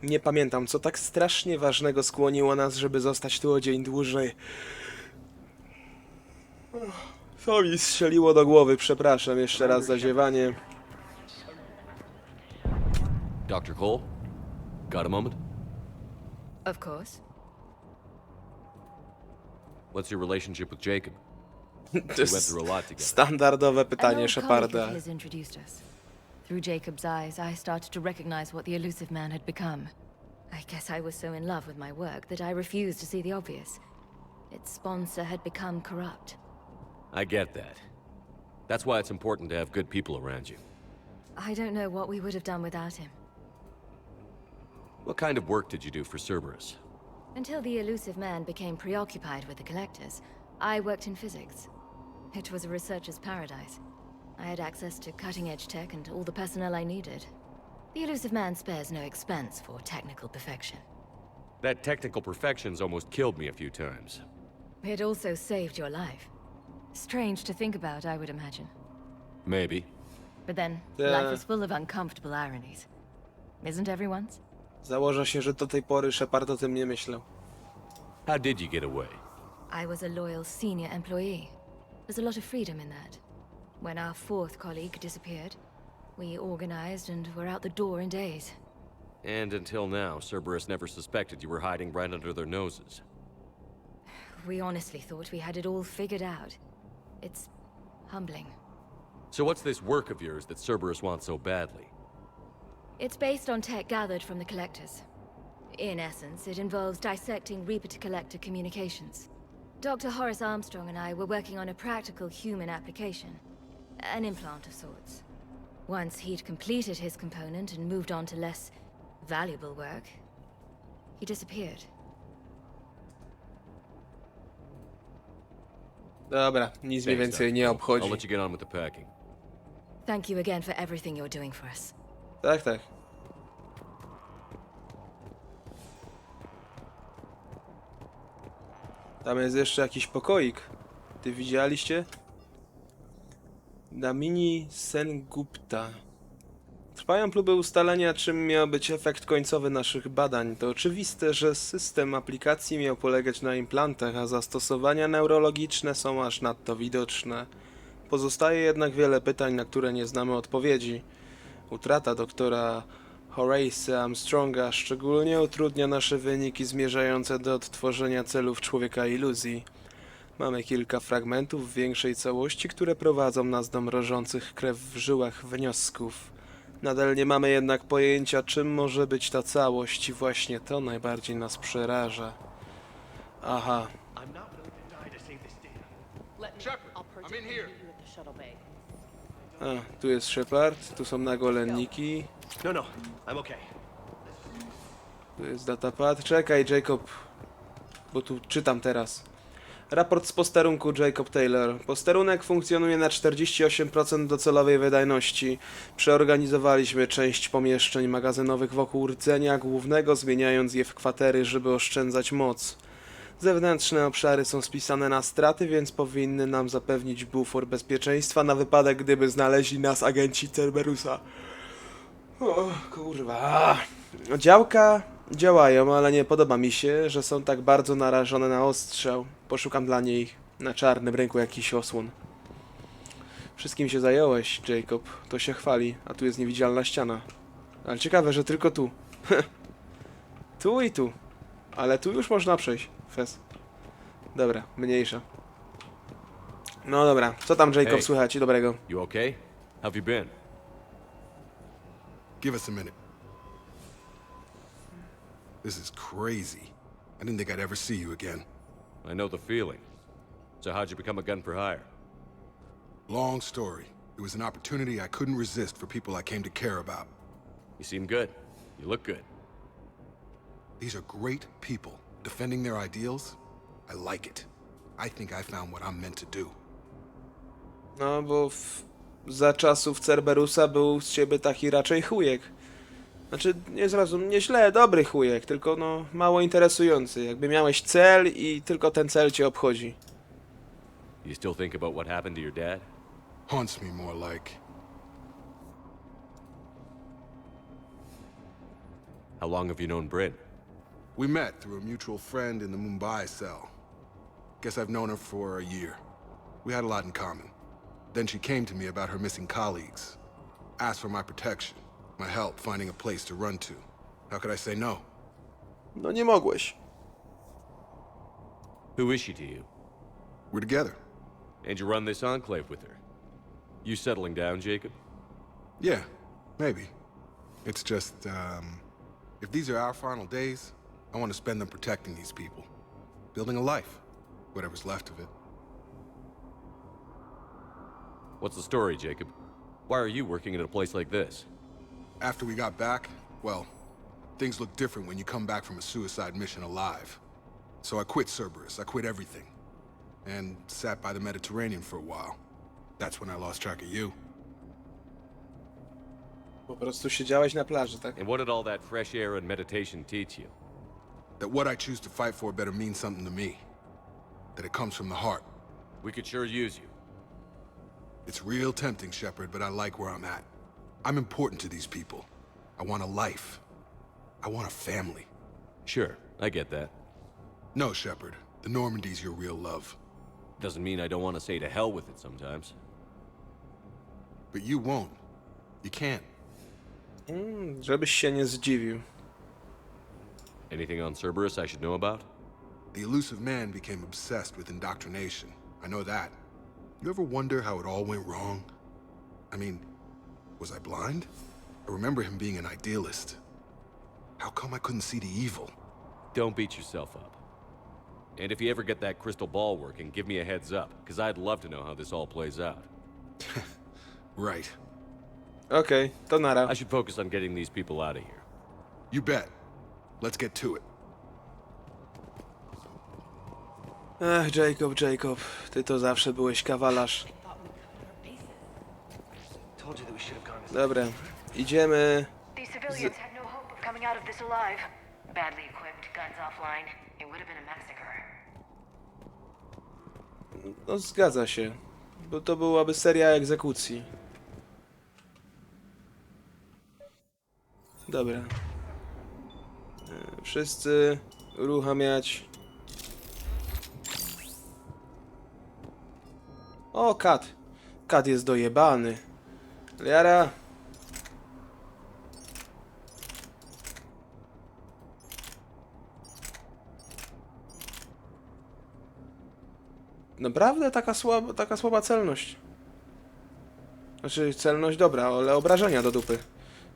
Nie pamiętam, co tak strasznie ważnego skłoniło nas, żeby zostać tu o dzień dłużej. Co mi strzeliło do głowy, przepraszam jeszcze raz za ziewanie. Dr. Cole? Got a moment? Of course. What's your relationship with Jacob? To jest standardowe pytanie Sheparda. Has introduced us. Through Jacob's eyes, I started to recognize what the elusive man had become. I guess I was so in love with my work that I refused to see the obvious. Its sponsor had become corrupt. I get that. That's why it's important to have good people around you. I don't know what we would have done without him. What kind of work did you do for Cerberus? Until the elusive man became preoccupied with the collectors, I worked in physics. It was a researcher's paradise. I had access to cutting-edge tech and all the personnel I needed. The elusive man spares no expense for technical perfection. That technical perfection's almost killed me a few times. It also saved your life. Strange to think about, I would imagine. Maybe. But then, life is full of uncomfortable ironies. Isn't everyone's? Założę się, że do tej pory Shepard o tym nie myślał. How did you get away? I was a loyal senior employee. There's a lot of freedom in that. When our fourth colleague disappeared, we organized and were out the door in days. And until now, Cerberus never suspected you were hiding right under their noses. We honestly thought we had it all figured out. It's humbling. So what's this work of yours that Cerberus wants so badly? It's based on tech gathered from the collectors. In essence, it involves dissecting Reaper-to-Collector communications. Dr. Horace Armstrong and I were working on a practical human application. An implant of sorts. Once he'd completed his component and moved on to less valuable work, he disappeared. Dobra, nic mnie więcej nie obchodzi. I'll let you get on with the packing. Thank you again for everything you're doing for us. Tak, tak. Tam jest jeszcze jakiś pokoik. Ty widzieliście? Damini Sengupta. Trwają próby ustalenia, czym miał być efekt końcowy naszych badań. To oczywiste, że system aplikacji miał polegać na implantach, a zastosowania neurologiczne są aż nadto widoczne. Pozostaje jednak wiele pytań, na które nie znamy odpowiedzi. Utrata doktora Horace'a Armstronga szczególnie utrudnia nasze wyniki zmierzające do odtworzenia celów człowieka iluzji. Mamy kilka fragmentów większej całości, które prowadzą nas do mrożących krew w żyłach wniosków. Nadal nie mamy jednak pojęcia, czym może być ta całość i właśnie to najbardziej nas przeraża. Aha. A, tu jest Shepard, tu są nagolenniki. No, I'm okay. Tu jest datapad. Czekaj, Jacob, bo tu czytam teraz. Raport z posterunku Jacob Taylor. Posterunek funkcjonuje na 48% docelowej wydajności. Przeorganizowaliśmy część pomieszczeń magazynowych wokół rdzenia głównego, zmieniając je w kwatery, żeby oszczędzać moc. Zewnętrzne obszary są spisane na straty, więc powinny nam zapewnić bufor bezpieczeństwa na wypadek, gdyby znaleźli nas agenci Cerberusa. O, kurwa. Działka działają, ale nie podoba mi się, że są tak bardzo narażone na ostrzał. Poszukam dla nich na czarnym rynku jakiś osłon. Wszystkim się zająłeś, Jacob. To się chwali, a tu jest niewidzialna ściana. Ale ciekawe, że tylko tu. Tu i tu. Ale tu już można przejść. Fes. Dobra, mniejsza. No dobra, co tam, Jacob, słychać dobrego? You okay? How have you been? Give us a minute. This is crazy. I didn't think I'd ever see you again. I know the feeling. So how'd you become a gun for hire? Long story. It was an opportunity I couldn't resist for people I came to care about. You seem good. You look good. These are great people. Defending their ideals, I like it. I think I found what I'm meant to do. No, bo za czasów Cerberusa był z ciebie taki raczej chujek. Znaczy, nie zrozum, nie źle, dobry chujek, tylko no, mało interesujący. Jakby miałeś cel i tylko ten cel cię obchodzi. You still think about what happened to your dad? Haunts me more like. How long have you known Bryn? We met through a mutual friend in the Mumbai cell. Guess I've known her for a year. We had a lot in common. Then she came to me about her missing colleagues. Asked for my protection, my help finding a place to run to. How could I say no? No nie mogłeś. Who is she to you? We're together. And you run this enclave with her? You settling down, Jacob? Yeah, maybe. It's just, if these are our final days, I want to spend them protecting these people. Building a life. Whatever's left of it. What's the story, Jacob? Why are you working at a place like this? After we got back, well, things look different when you come back from a suicide mission alive. So I quit Cerberus, I quit everything. And sat by the Mediterranean for a while. That's when I lost track of you. Po prostu siedziałeś na plaży, tak? And what did all that fresh air and meditation teach you? That what I choose to fight for better mean something to me. That it comes from the heart. We could sure use you. It's real tempting, Shepard, but I like where I'm at. I'm important to these people. I want a life. I want a family. Sure, I get that. No, Shepard. The Normandy's your real love. Doesn't mean I don't want to say to hell with it sometimes. But you won't. You can't. Żebyś się nie zdziwił. Anything on Cerberus I should know about? The elusive man became obsessed with indoctrination. I know that. You ever wonder how it all went wrong? I mean, was I blind? I remember him being an idealist. How come I couldn't see the evil? Don't beat yourself up. And if you ever get that crystal ball working, give me a heads up, because I'd love to know how this all plays out. Right. Okej, to nara. I should focus on getting these people out of here. You bet. Let's get to it. Ach, Jacob, ty to zawsze byłeś kawalarz. Dobra, idziemy. These civilians had no hope of coming out of this alive. Badly equipped, guns offline. It would have been a massacre. No zgadza się, bo to byłaby seria egzekucji. Dobra. Wszyscy uruchamiać. O, kat. Kat jest dojebany. Liara. Naprawdę taka słaba celność. Znaczy celność dobra, ale obrażenia do dupy.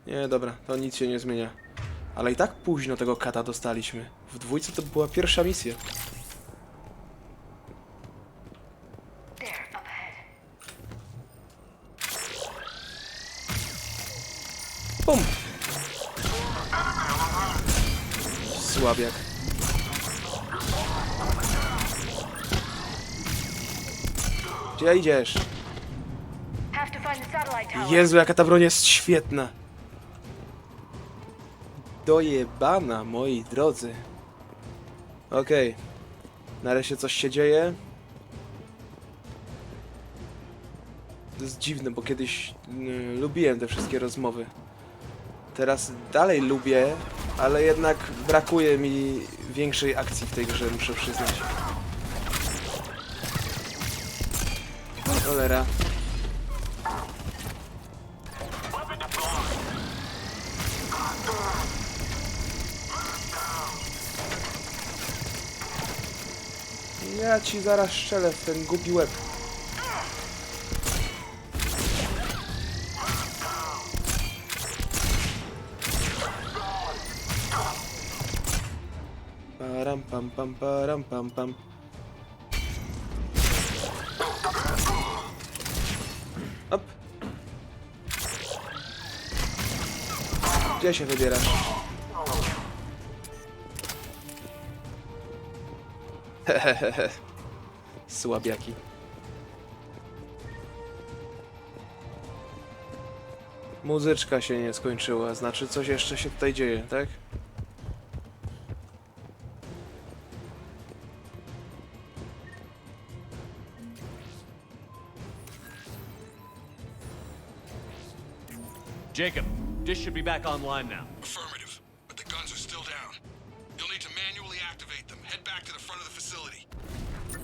Nie, dobra, to nic się nie zmienia. Ale i tak późno tego kata dostaliśmy. W dwójce to była pierwsza misja. Bum! Słabiak. Gdzie idziesz? Jezu, jaka ta broń jest świetna. Dojebana, moi drodzy. Okej. Nareszcie coś się dzieje. To jest dziwne, bo kiedyś lubiłem te wszystkie rozmowy. Teraz dalej lubię, ale jednak brakuje mi większej akcji w tej grze, muszę przyznać. Cholera. Ja ci zaraz strzelę w ten głupi łeb. Param pam pam param pam pam. Op. Gdzie się wybierasz? Hehehe. Słabiaki. Muzyczka się nie skończyła, znaczy coś jeszcze się tutaj dzieje, tak? Jacob, dish should be back online now. Affirmative, but the guns are still down. You'll need to manually activate them. Head back to the front of the facility.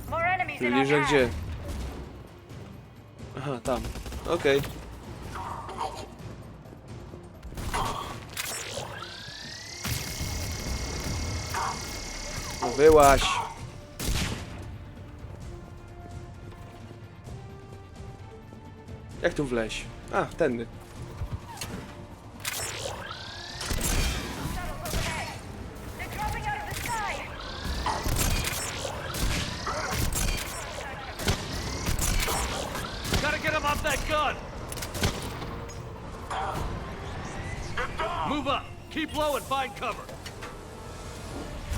More enemies in Czyli, że our path. gdzie? Aha, tam. Okej. No wyłaź. Jak tu wleźć? A, tędy. Move up. Keep low and find cover.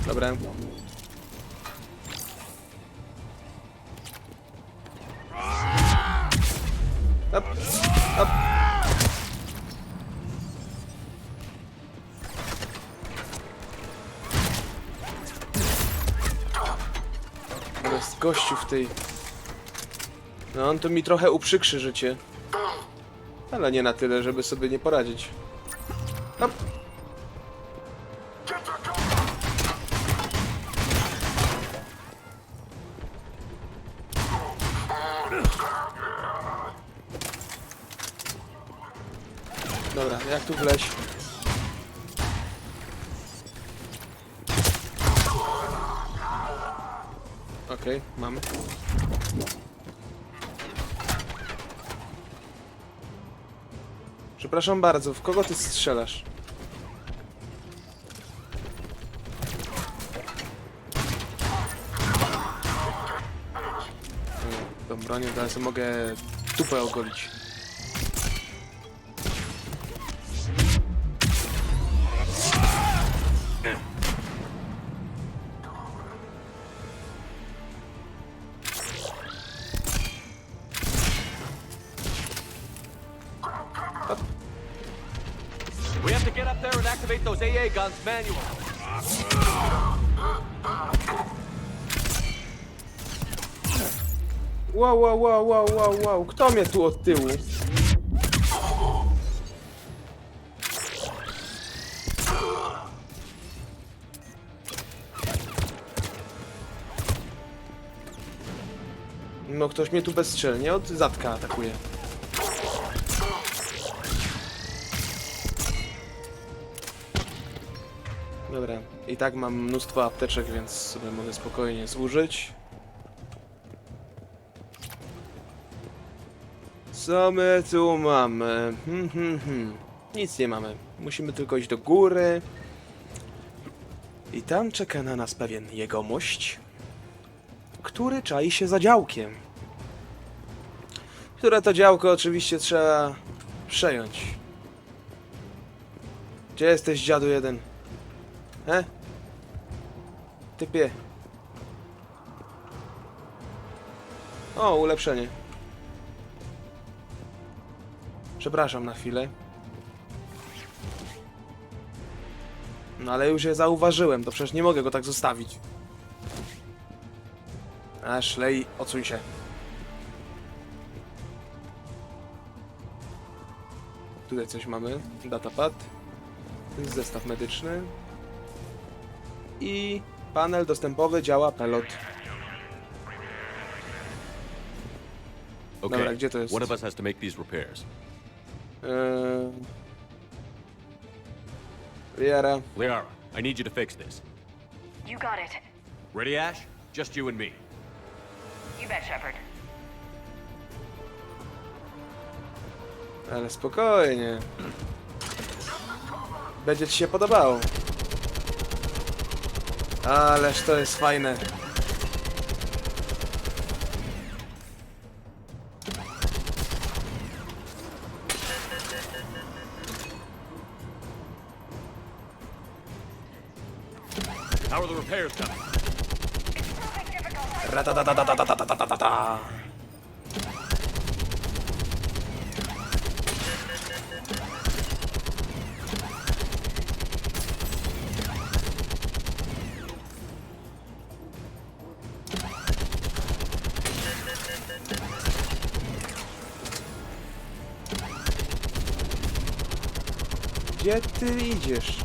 Dobra. Up, up. Jest gościu w tej... No on tu mi trochę uprzykrzy życie. Ale nie na tyle, żeby sobie nie poradzić. Hop. Dobra, jak tu wleźć? Okej, mamy. Przepraszam bardzo, w kogo ty strzelasz? Tą bronią teraz mogę dupę ogolić. We have to get up there and activate those AA guns manually. Wow. Kto mnie tu od tyłu? No ktoś mnie tu bezstrzelnie od zadka atakuje. Dobra, i tak mam mnóstwo apteczek, więc sobie mogę spokojnie zużyć. Co my tu mamy? Nic nie mamy. Musimy tylko iść do góry. I tam czeka na nas pewien jegomość, który czai się za działkiem. Które to działko oczywiście trzeba przejąć. Gdzie jesteś, dziadu jeden? He? Typie. O, ulepszenie. Przepraszam na chwilę. No ale już je zauważyłem, to przecież nie mogę go tak zostawić. Ashley, odsuń się. Tutaj coś mamy. Datapad. Zestaw medyczny. I panel dostępowy działa pelot. Okay. Dobra, gdzie to jest? One of us has to make these repairs. Liara, I need you to fix this. You got it. Ready, Ash? Just you and me. You bet, Shepard. Ale spokojnie. Będzie ci się podobało. Ależ to jest fajne. How are the repairs coming? Ratatatatatatatata. Gdzie ty idziesz?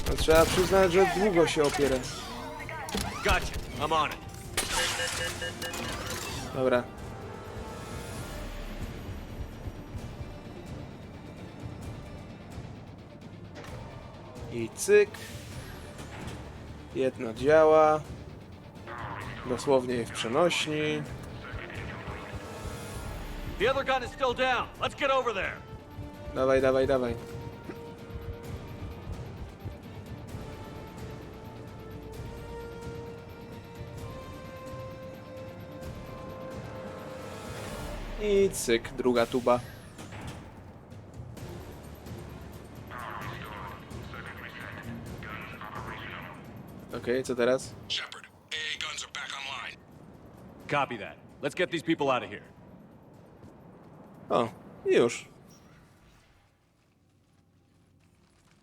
No, trzeba przyznać, że długo się opiera. Gotcha. I'm on it. Dobra. I cyk. Jedno działa. Dosłownie w przenośni. The other gun is still down. Let's get over there. Dawaj. I cyk, druga tuba. Okej, co teraz? Shepard, AA guns are back online. Copy that. Let's get these people out of here. O, już.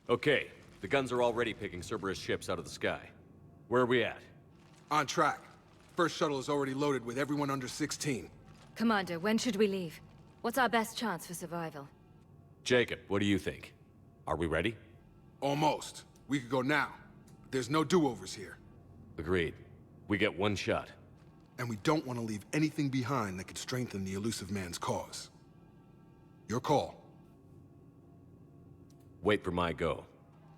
Okay, the guns are already picking Cerberus ships out of the sky. Where are we at? On track. First shuttle is already loaded with everyone under 16. Commander, when should we leave? What's our best chance for survival? Jacob, what do you think? Are we ready? Almost. We could go now. There's no do-overs here. Agreed. We get one shot. And we don't want to leave anything behind that could strengthen the elusive man's cause. Your call. Wait for my go.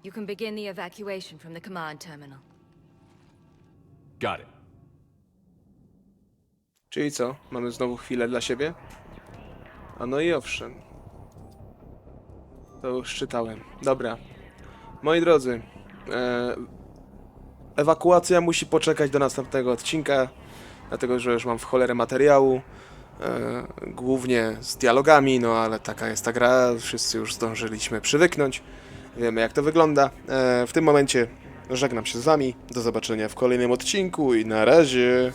You can begin the evacuation from the command terminal. Got it. Czyli co? Mamy znowu chwilę dla siebie? A no i owszem. To już czytałem. Dobra. Moi drodzy, ewakuacja musi poczekać do następnego odcinka, dlatego że już mam w cholerę materiału, głównie z dialogami, no ale taka jest ta gra, wszyscy już zdążyliśmy przywyknąć, wiemy jak to wygląda. W tym momencie żegnam się z wami, do zobaczenia w kolejnym odcinku i na razie.